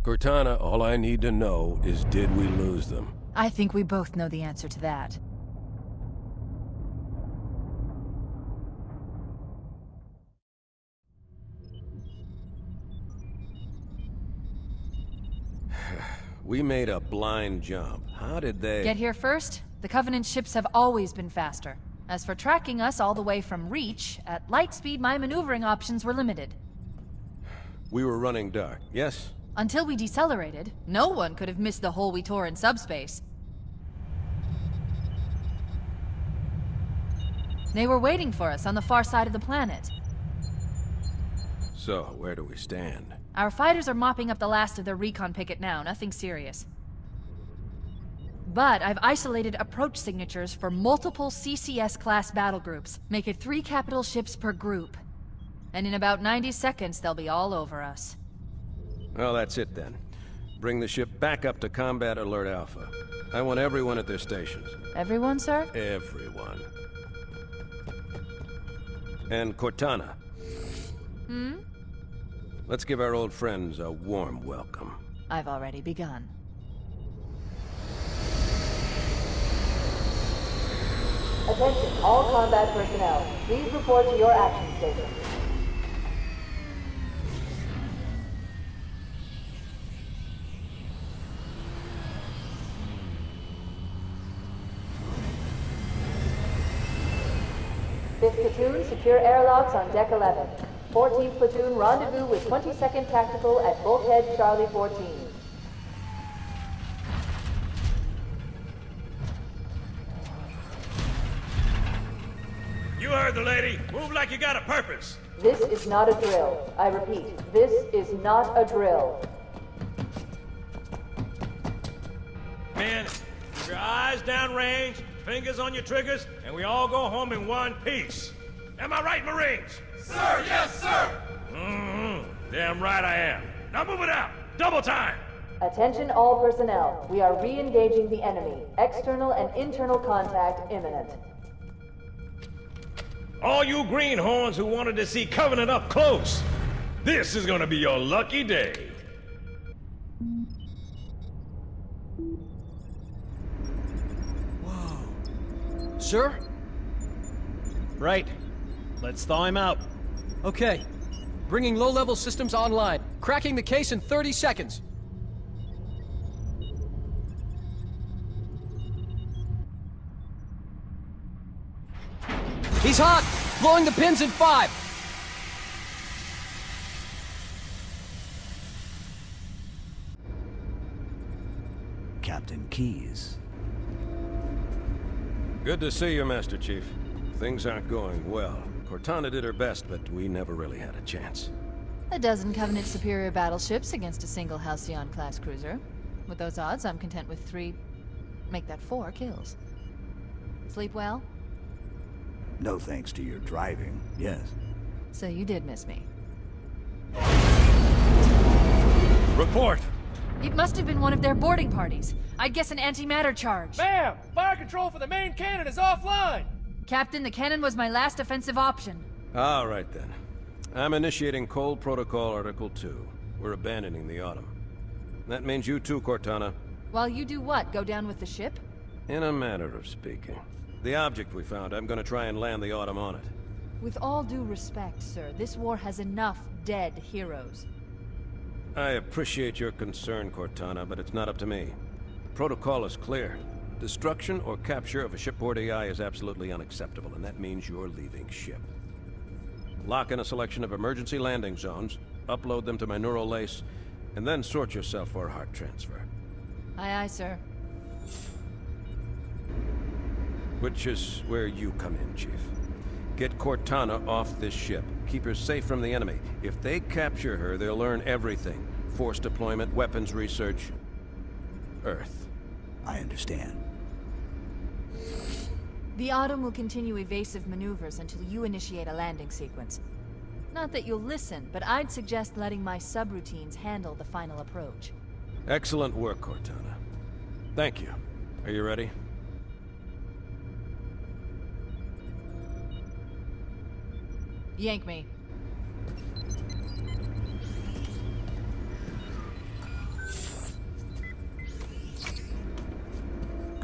Cortana, all I need to know is did we lose them? I think we both know the answer to that. We made a blind jump. How did they... Get here first? The Covenant ships have always been faster. As for tracking us all the way from Reach, at light speed my maneuvering options were limited. We were running dark, yes? Until we decelerated, no one could have missed the hole we tore in subspace. They were waiting for us on the far side of the planet. So, where do we stand? Our fighters are mopping up the last of their recon picket now, nothing serious. But I've isolated approach signatures for multiple CCS-class battle groups. Make it 3 capital ships per group. And in about 90 seconds, they'll be all over us. Well, that's it then. Bring the ship back up to Combat Alert Alpha. I want everyone at their stations. Everyone, sir? Everyone. And Cortana. Hmm? Let's give our old friends a warm welcome. I've already begun. Attention, all combat personnel. Please report to your action stations. Fifth platoon, secure airlocks on deck 11. 14th platoon, rendezvous with 22nd Tactical at Bulkhead Charlie 14. You heard the lady. Move like you got a purpose. This is not a drill. I repeat, this is not a drill. Men, keep your eyes downrange, fingers on your triggers, and we all go home in one piece. Am I right, Marines? Sir, yes, sir! Damn right I am. Now move it out. Double time. Attention all personnel. We are re-engaging the enemy. External and internal contact imminent. All you greenhorns who wanted to see Covenant up close, this is gonna be your lucky day. Whoa. Sir? Right. Let's thaw him out. Okay. Bringing low-level systems online. Cracking the case in 30 seconds. He's hot! Blowing the pins in 5! Captain Keyes. Good to see you, Master Chief. Things aren't going well. Cortana did her best, but we never really had a chance. A dozen Covenant superior battleships against a single Halcyon-class cruiser. With those odds, I'm content with 3... make that 4 kills. Sleep well? No thanks to your driving, yes. So you did miss me. Report. It must have been one of their boarding parties. I'd guess an antimatter charge. Ma'am! Fire control for the main cannon is offline! Captain, the cannon was my last offensive option. All right, then. I'm initiating Cold Protocol Article 2. We're abandoning the Autumn. That means you too, Cortana. While you do what? Go down with the ship? In a manner of speaking. The object we found, I'm gonna try and land the Autumn on it. With all due respect, sir, this war has enough dead heroes. I appreciate your concern, Cortana, but it's not up to me. The protocol is clear. Destruction or capture of a shipboard AI is absolutely unacceptable, and that means you're leaving ship. Lock in a selection of emergency landing zones, upload them to my neural lace, and then sort yourself for a heart transfer. Aye, aye, sir. Which is where you come in, Chief. Get Cortana off this ship. Keep her safe from the enemy. If they capture her, they'll learn everything. Force deployment, weapons research. Earth. I understand. The Autumn will continue evasive maneuvers until you initiate a landing sequence. Not that you'll listen, but I'd suggest letting my subroutines handle the final approach. Excellent work, Cortana. Thank you. Are you ready? Yank me.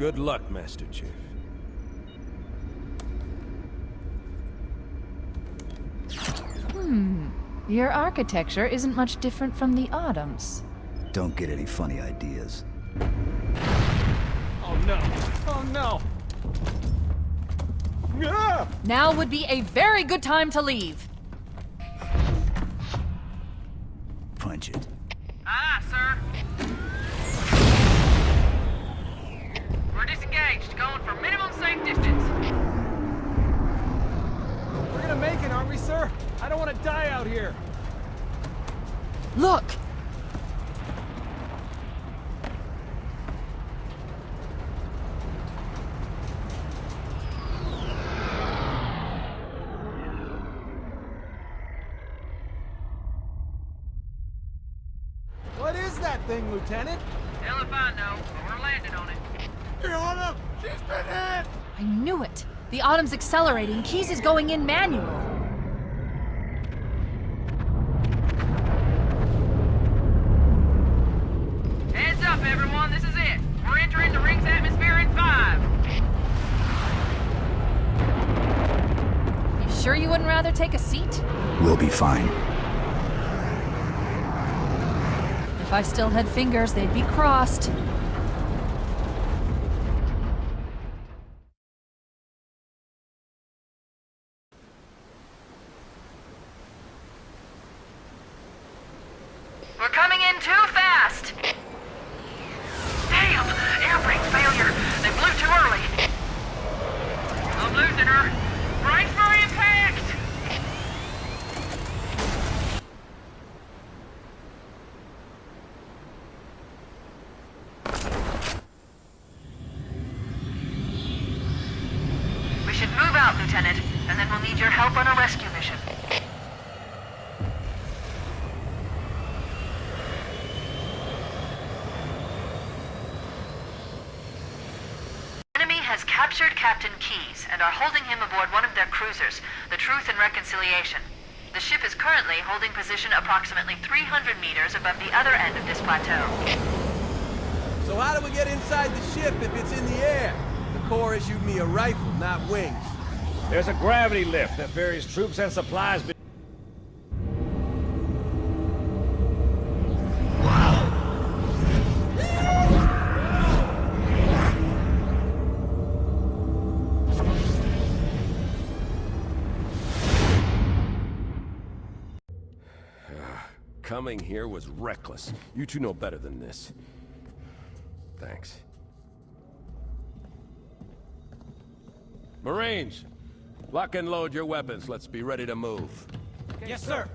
Good luck, Master Chief. Your architecture isn't much different from the Autumn's. Don't get any funny ideas. Oh no! Oh no! Ah! Now would be a very good time to leave. Punch it. Aye, sir. We're disengaged, going for minimum safe distance. We're gonna make it, aren't we, sir? I don't want to die out here. Look! What is that thing, Lieutenant? Hell if I know, but we're landing on it. Your Honor, she's been hit! I knew it! The Autumn's accelerating. Keys is going in manual. Heads up, everyone, this is it. We're entering the ring's atmosphere in 5. You sure you wouldn't rather take a seat? We'll be fine. If I still had fingers, they'd be crossed. We're coming in too fast! Damn! Air brake failure! They blew too early! I'm losing her! Brace for impact! We should move out, Lieutenant, and then we'll need your help on a rescue mission. Enemy has captured Captain Keyes and are holding him aboard one of their cruisers, the Truth and Reconciliation. The ship is currently holding position approximately 300 meters above the other end of this plateau. So how do we get inside the ship if it's in the air? The Corps issued me a rifle, not wings. There's a gravity lift that ferries troops and supplies. Coming here was reckless. You two know better than this. Thanks. Marines, lock and load your weapons. Let's be ready to move. Yes, sir.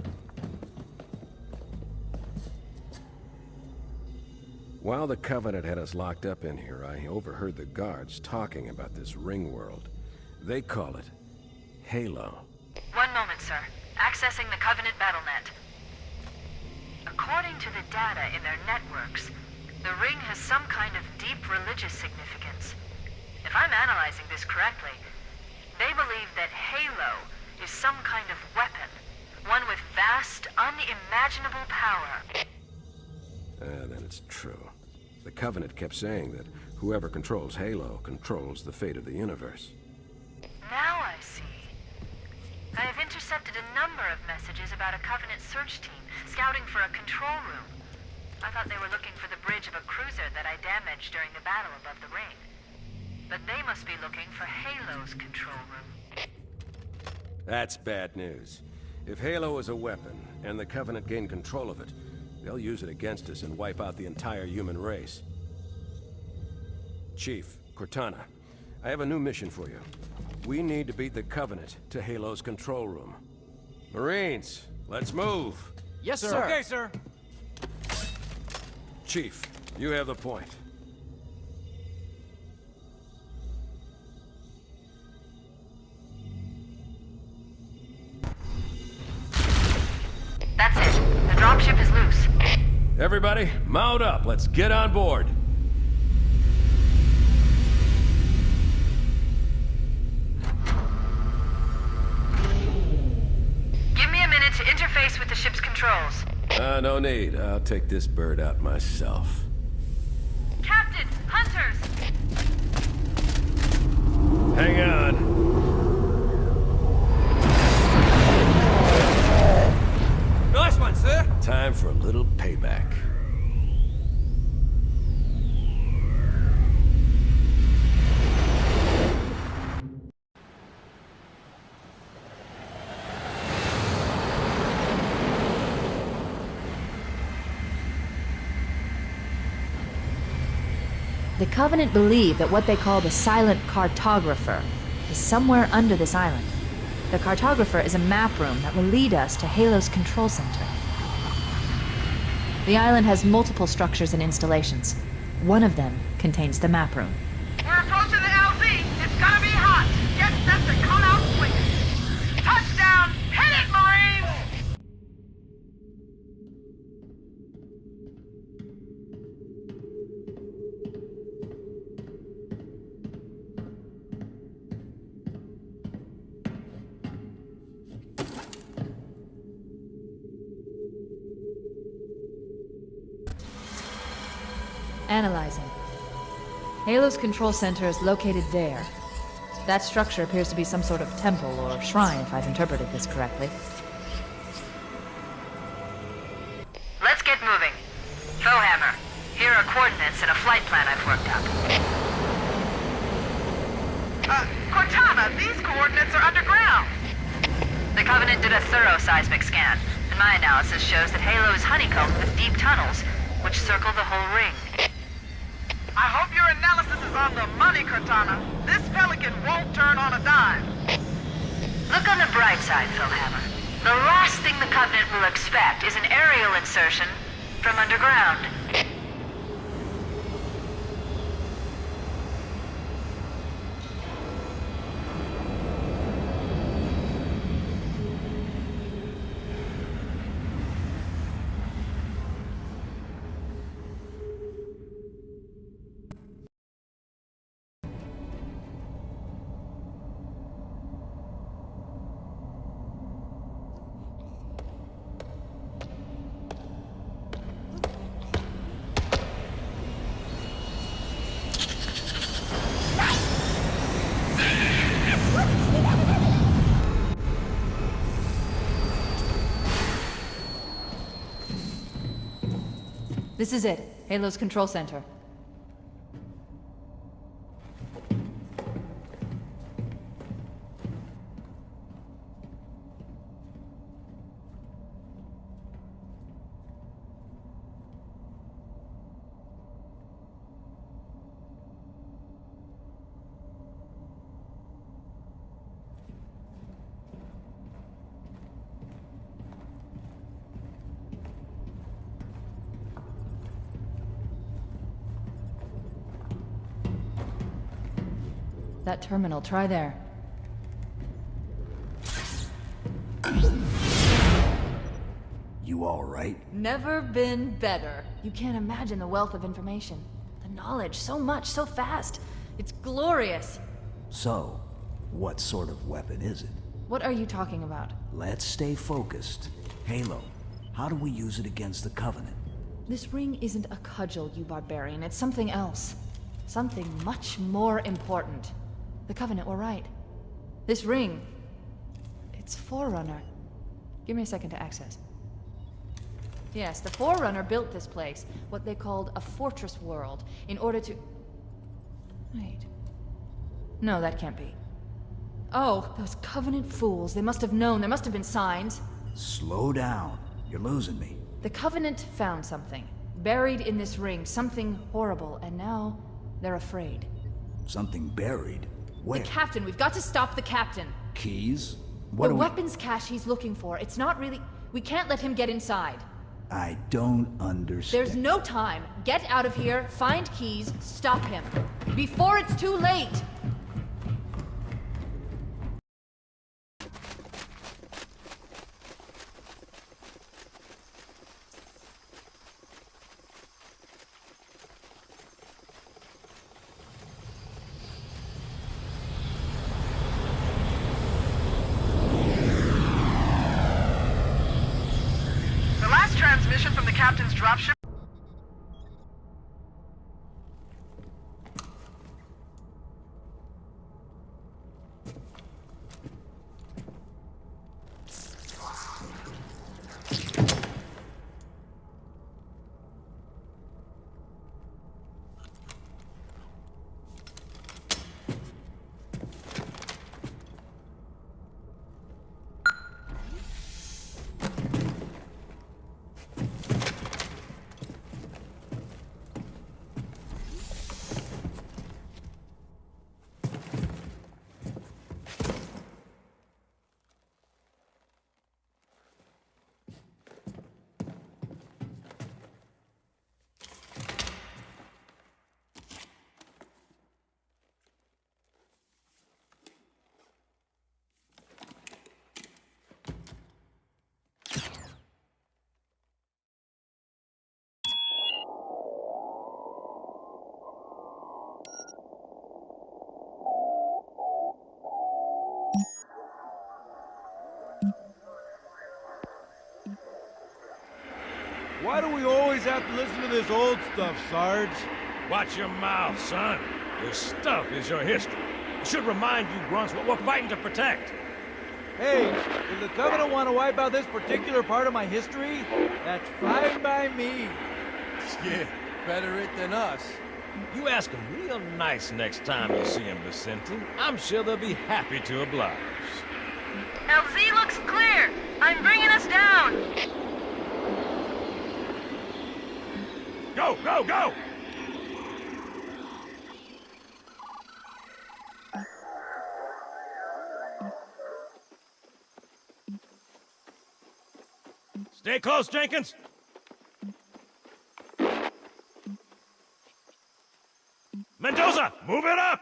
While the Covenant had us locked up in here, I overheard the guards talking about this ring world. They call it Halo. One moment, sir. Accessing the Covenant BattleNet. According to the data in their networks, the ring has some kind of deep religious significance. If I'm analyzing this correctly, they believe that Halo is some kind of weapon, one with vast, unimaginable power. Then it's true. The Covenant kept saying that whoever controls Halo controls the fate of the universe. Now I see. I have intercepted a number of messages about a Covenant search team scouting for a control room. I thought they were looking for the bridge of a cruiser that I damaged during the battle above the ring. But they must be looking for Halo's control room. That's bad news. If Halo is a weapon, and the Covenant gain control of it, they'll use it against us and wipe out the entire human race. Chief, Cortana, I have a new mission for you. We need to beat the Covenant to Halo's control room. Marines, let's move! Yes, sir. Okay, sir. Chief, you have the point. That's it. The dropship is loose. Everybody, mount up. Let's get on board. Give me a minute to interface with the ship's controls. No need. I'll take this bird out myself. Captain! Hunters! Hang on. Nice one, sir. Time for a little payback. The Covenant believe that what they call the Silent Cartographer is somewhere under this island. The Cartographer is a map room that will lead us to Halo's control center. The island has multiple structures and installations. One of them contains the map room. We're approaching the LZ. It's gonna be hot. Get set to come out quick. Touchdown! Hit it, Marines! Analyzing. Halo's control center is located there. That structure appears to be some sort of temple or shrine, if I've interpreted this correctly. Let's get moving. Foehammer, here are coordinates and a flight plan I've worked up. Cortana, these coordinates are underground. The Covenant did a thorough seismic scan, and my analysis shows that Halo is honeycombed with deep tunnels, which circle the whole ring. I hope your analysis is on the money, Cortana. This Pelican won't turn on a dime. Look on the bright side, Foehammer. The last thing the Covenant will expect is an aerial insertion from underground. This is it. Halo's control center. That terminal, try there. You all right? Never been better. You can't imagine the wealth of information. The knowledge, so much, so fast. It's glorious. So, what sort of weapon is it? What are you talking about? Let's stay focused. Halo, how do we use it against the Covenant? This ring isn't a cudgel, you barbarian. It's something else. Something much more important. The Covenant were right. This ring... it's Forerunner. Give me a second to access. Yes, the Forerunner built this place, what they called a fortress world, in order to... Wait. No, that can't be. Oh, those Covenant fools. They must have known. There must have been signs. Slow down. You're losing me. The Covenant found something. Buried in this ring. Something horrible. And now, they're afraid. Something buried? Where? The captain. We've got to stop the captain. Keys? The weapons cache he's looking for. It's not really... We can't let him get inside. I don't understand. There's no time. Get out of here, find keys, stop him. Before it's too late! Transmission from the captain's dropship. Why do we always have to listen to this old stuff, Sarge? Watch your mouth, son. Your stuff is your history. It should remind you grunts what we're fighting to protect. Hey, if the Covenant want to wipe out this particular part of my history, that's fine by me. Yeah, better it than us. You ask them real nice next time you see them, Vicente. I'm sure they'll be happy to oblige. LZ looks clear. I'm bringing us down. Go, go, go! Stay close, Jenkins. Mendoza, move it up!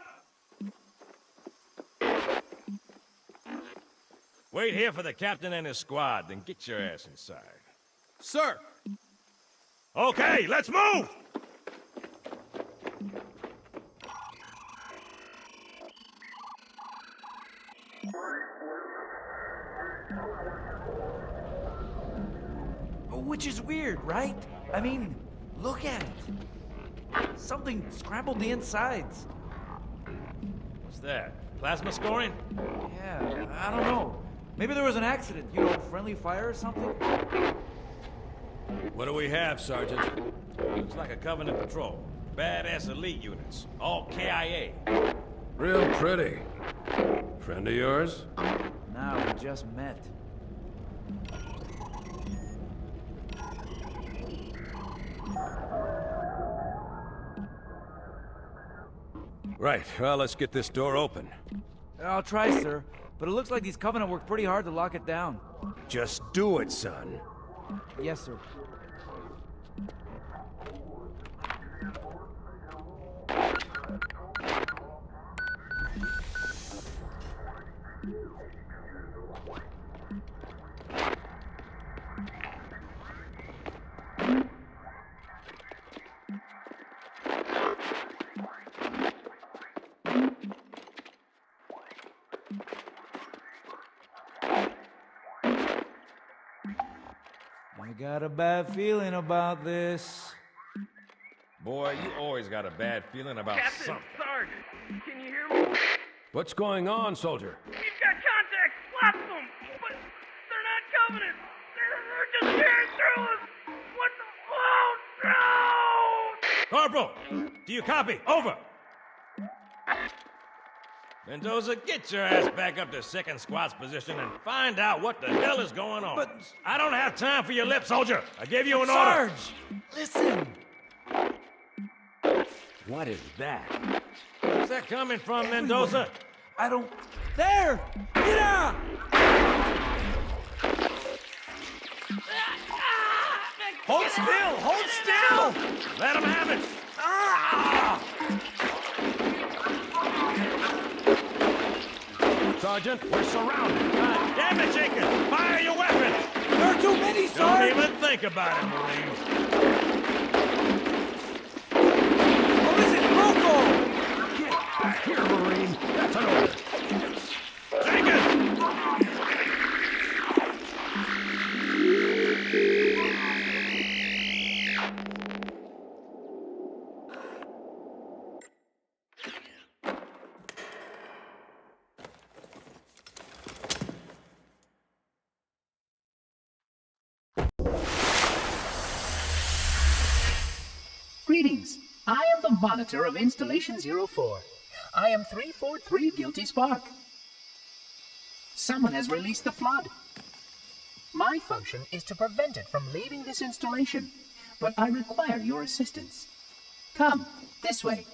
Wait here for the captain and his squad, then get your ass inside. Sir! Okay, let's move! Which is weird, right? I mean, look at it. Something scrambled the insides. What's that? Plasma scoring? Yeah, I don't know. Maybe there was an accident, you know, friendly fire or something? What do we have, Sergeant? Looks like a Covenant patrol. Badass elite units. All KIA. Real pretty. Friend of yours? Nah, we just met. Right, well, let's get this door open. I'll try, sir. But it looks like these Covenant worked pretty hard to lock it down. Just do it, son. Yes, sir. I got a bad feeling about this. Boy, you always got a bad feeling about something. Sarge, can you hear me? What's going on, soldier? We've got contact. Lots of them. But they're not Covenant. They're just tearing through us. What the... Oh, no! Corporal, do you copy? Over. Mendoza, get your ass back up to second squad's position and find out what the hell is going on. But... I don't have time for your lip, soldier. I gave you an Sarge! order. Listen! What is that? Where's that coming from, Mendoza? I don't... There! Get out! Hold still! Hold still! Let him have it! Sergeant, we're surrounded. God damn it, Jenkins! Fire your weapons! There are too many, Don't Sarge! even think about it, Marine. What is it, Rocco? Get back here, Marine. That's an order. Jenkins! Greetings. I am the monitor of Installation 04. I am 343 Guilty Spark. Someone has released the flood. My function is to prevent it from leaving this installation, but I require your assistance. Come, this way.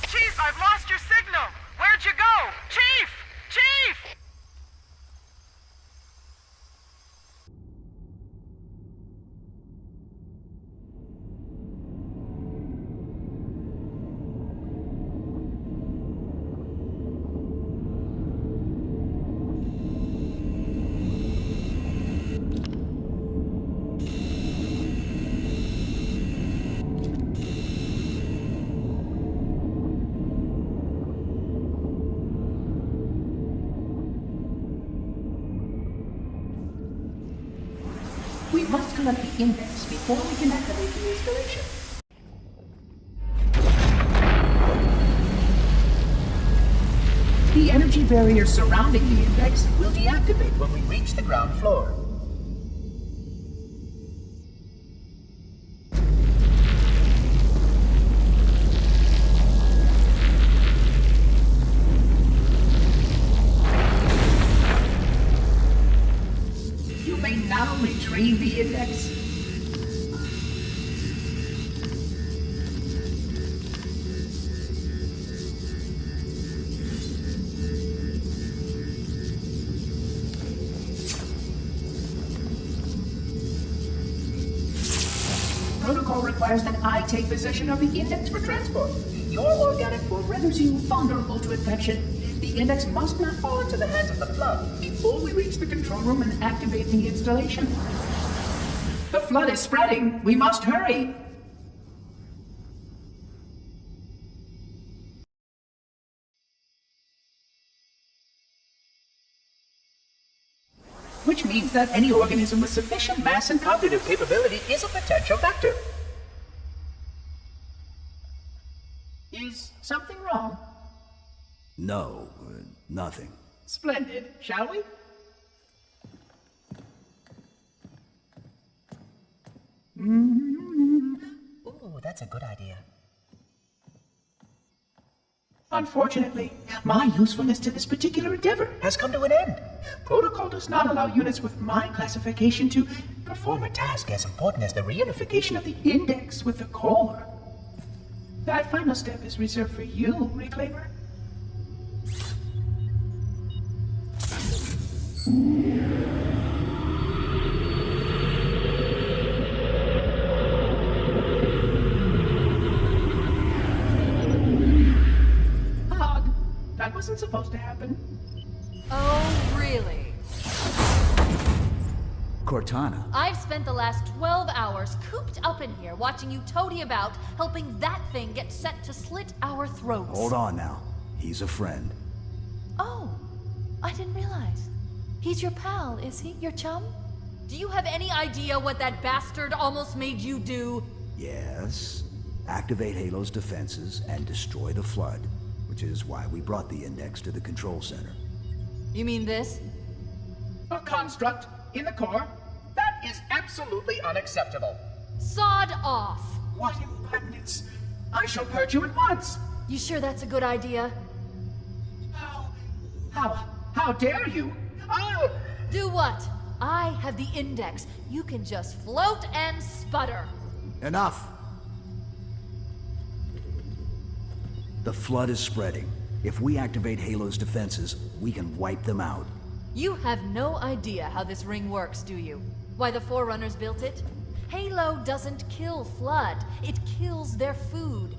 Chief, I've lost your signal. Where'd you go? Chief! Chief! must collect the index before we can activate the installation. The energy barrier surrounding the index will deactivate when we reach the ground floor. You may now retrieve the index. Protocol requires that I take possession of the index for transport. Your organic form renders you vulnerable to infection. The index must not fall into the hands of the Flood before we reach the control room and activate the installation. The Flood is spreading. We must hurry. Which means that any organism with sufficient mass and cognitive capability is a potential vector. Is something wrong? No, nothing. Splendid, shall we? Ooh, that's a good idea. Unfortunately, my usefulness to this particular endeavor has come to an end. Protocol does not allow units with my classification to perform a task as important as the reunification of the index with the core. That final step is reserved for you, Reclaimer. Odd. That wasn't supposed to happen. Oh, really? Cortana. I've spent the last 12 hours cooped up in here watching you toady about, helping that thing get set to slit our throats. Hold on now. He's a friend. Oh, I didn't realize. He's your pal, is he? Your chum? Do you have any idea what that bastard almost made you do? Yes. Activate Halo's defenses and destroy the Flood, which is why we brought the index to the control center. You mean this? A construct in the core? That is absolutely unacceptable. Sod off! What impertinence! I shall purge you at once! You sure that's a good idea? How dare you? Oh! Do what? I have the index. You can just float and sputter. Enough! The Flood is spreading. If we activate Halo's defenses, we can wipe them out. You have no idea how this ring works, do you? Why the Forerunners built it? Halo doesn't kill Flood. It kills their food.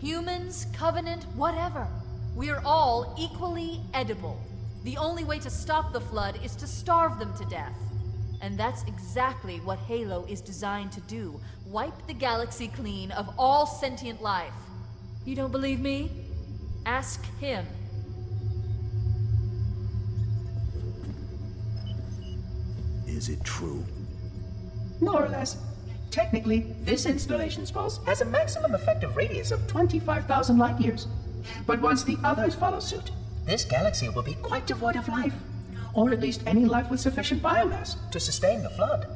Humans, Covenant, whatever. We're all equally edible. The only way to stop the Flood is to starve them to death. And that's exactly what Halo is designed to do. Wipe the galaxy clean of all sentient life. You don't believe me? Ask him. Is it true? More or less. Technically, this installation's pulse has a maximum effective radius of 25,000 light years. But once the others follow suit, this galaxy will be quite devoid of life. Or at least any life with sufficient biomass To sustain the Flood.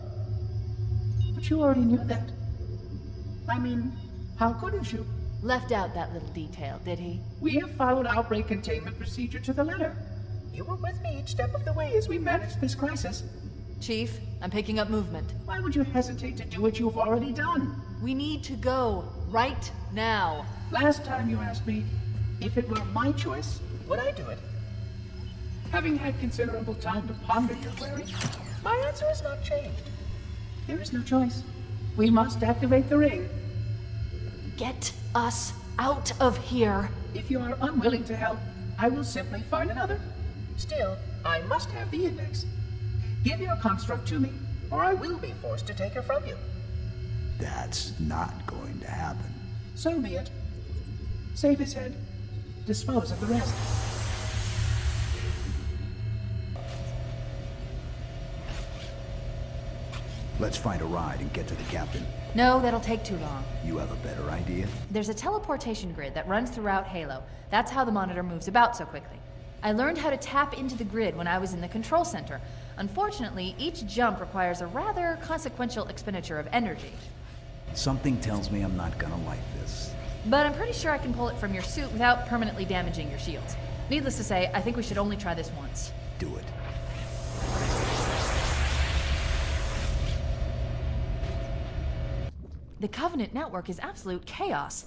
But you already knew that. I mean, how couldn't you? Left out that little detail, did he? We have followed outbreak containment procedure to the letter. You were with me each step of the way as we managed this crisis. Chief, I'm picking up movement. Why would you hesitate to do what you've already done? We need to go right now. Last time you asked me if it were my choice, would I do it? Having had considerable time to ponder your query, my answer has not changed. There is no choice. We must activate the ring. Get us out of here. If you are unwilling to help, I will simply find another. Still, I must have the index. Give your construct to me, or I will be forced to take her from you. That's not going to happen. So be it. Save his head. Dispose of the rest. Let's find a ride and get to the captain. No, that'll take too long. You have a better idea? There's a teleportation grid that runs throughout Halo. That's how the monitor moves about so quickly. I learned how to tap into the grid when I was in the control center. Unfortunately, each jump requires a rather consequential expenditure of energy. Something tells me I'm not gonna like this. But I'm pretty sure I can pull it from your suit without permanently damaging your shields. Needless to say, I think we should only try this once. Do it. The Covenant network is absolute chaos.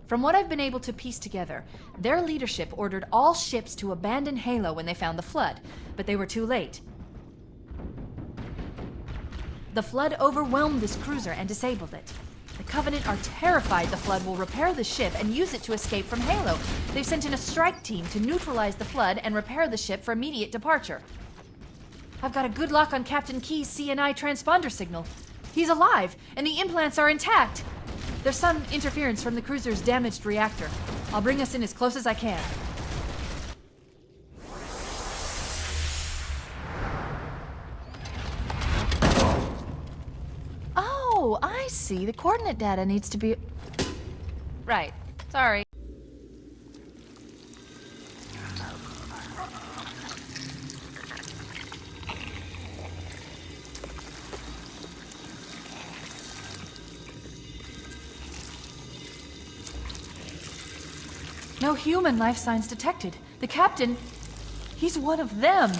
From what I've been able to piece together, their leadership ordered all ships to abandon Halo when they found the Flood, but they were too late. The Flood overwhelmed this cruiser and disabled it. The Covenant are terrified the Flood will repair the ship and use it to escape from Halo. They've sent in a strike team to neutralize the Flood and repair the ship for immediate departure. I've got a good lock on Captain Key's CNI transponder signal. He's alive, and the implants are intact. There's some interference from the cruiser's damaged reactor. I'll bring us in as close as I can. Oh, I see. The coordinate data needs to be... Right. Sorry. No human life signs detected. The captain, he's one of them.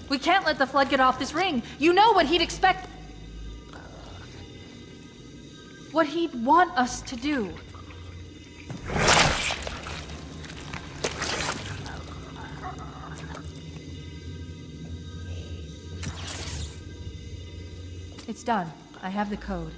We can't let the Flood get off this ring. You know what he'd expect. What he'd want us to do. It's done. I have the code.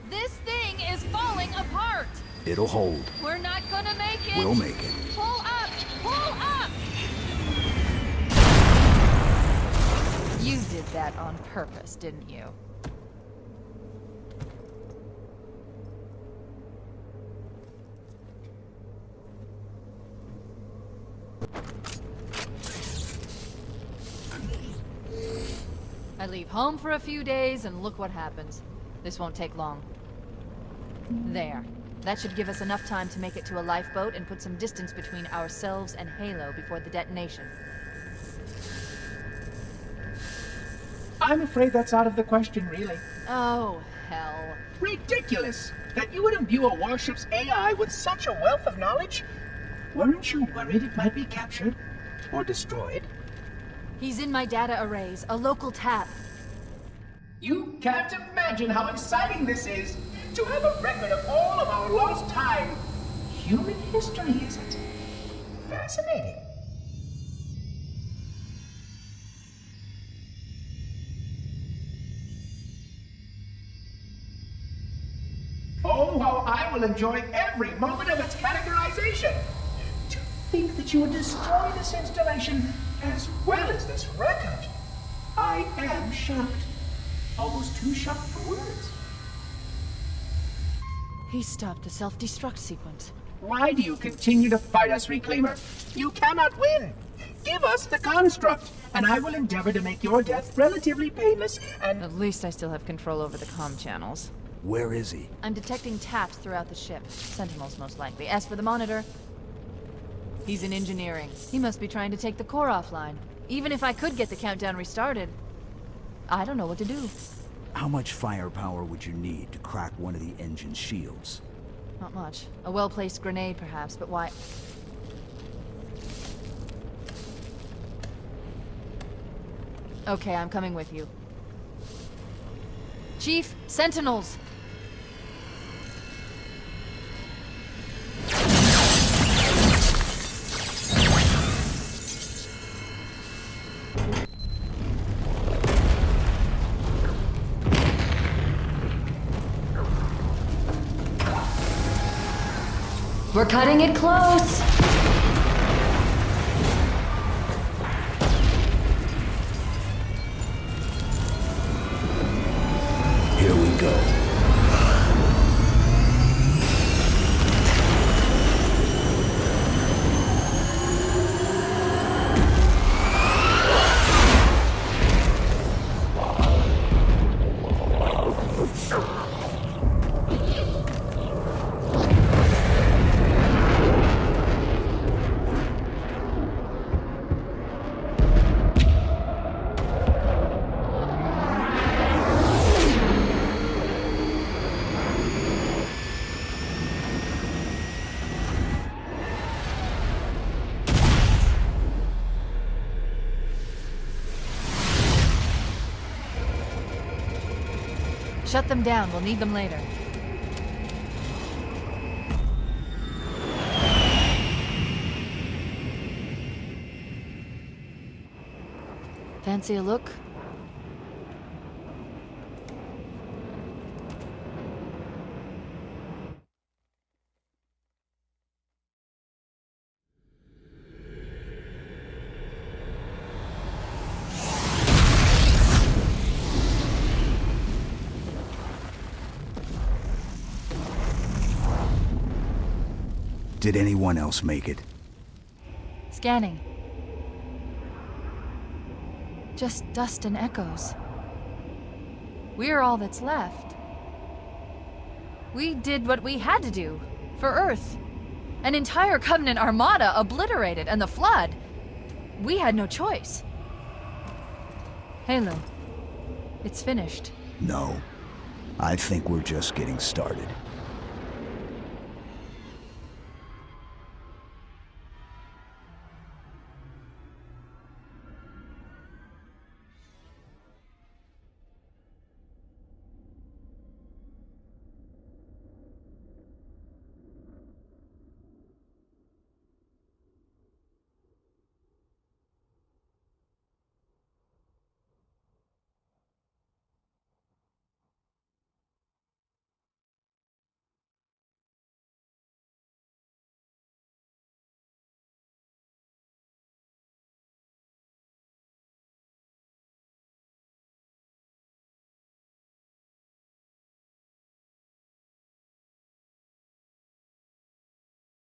This thing is falling apart! It'll hold. We're not gonna make it! We'll make it. Pull up! Pull up! You did that on purpose, didn't you? I leave home for a few days and look what happens. This won't take long. There. That should give us enough time to make it to a lifeboat and put some distance between ourselves and Halo before the detonation. I'm afraid that's out of the question, really. Oh, hell. Ridiculous! That you would imbue a warship's AI with such a wealth of knowledge? Weren't you worried it might be captured? Or destroyed? He's in my data arrays, a local tap. You can't imagine how exciting this is! To have a record of all of our lost time! Human history, isn't it? Fascinating. Oh, how I will enjoy every moment of its categorization! To think that you would destroy this installation as well as this record! I am shocked. Almost too shocked for words. He stopped the self-destruct sequence. Why do you continue to fight us, Reclaimer? You cannot win! Give us the construct, and I will endeavor to make your death relatively painless and... At least I still have control over the comm channels. Where is he? I'm detecting taps throughout the ship. Sentinels, most likely. As for the monitor, he's in engineering. He must be trying to take the core offline. Even if I could get the countdown restarted, I don't know what to do. How much firepower would you need to crack one of the engine's shields? Not much. A well-placed grenade, perhaps, but why? Okay, I'm coming with you. Chief, Sentinels! We're cutting it close! Here we go. Shut them down. We'll need them later. Fancy a look? Did anyone else make it? Scanning. Just dust and echoes. We're all that's left. We did what we had to do. For Earth. An entire Covenant armada obliterated, and the Flood. We had no choice. Halo. It's finished. No. I think we're just getting started.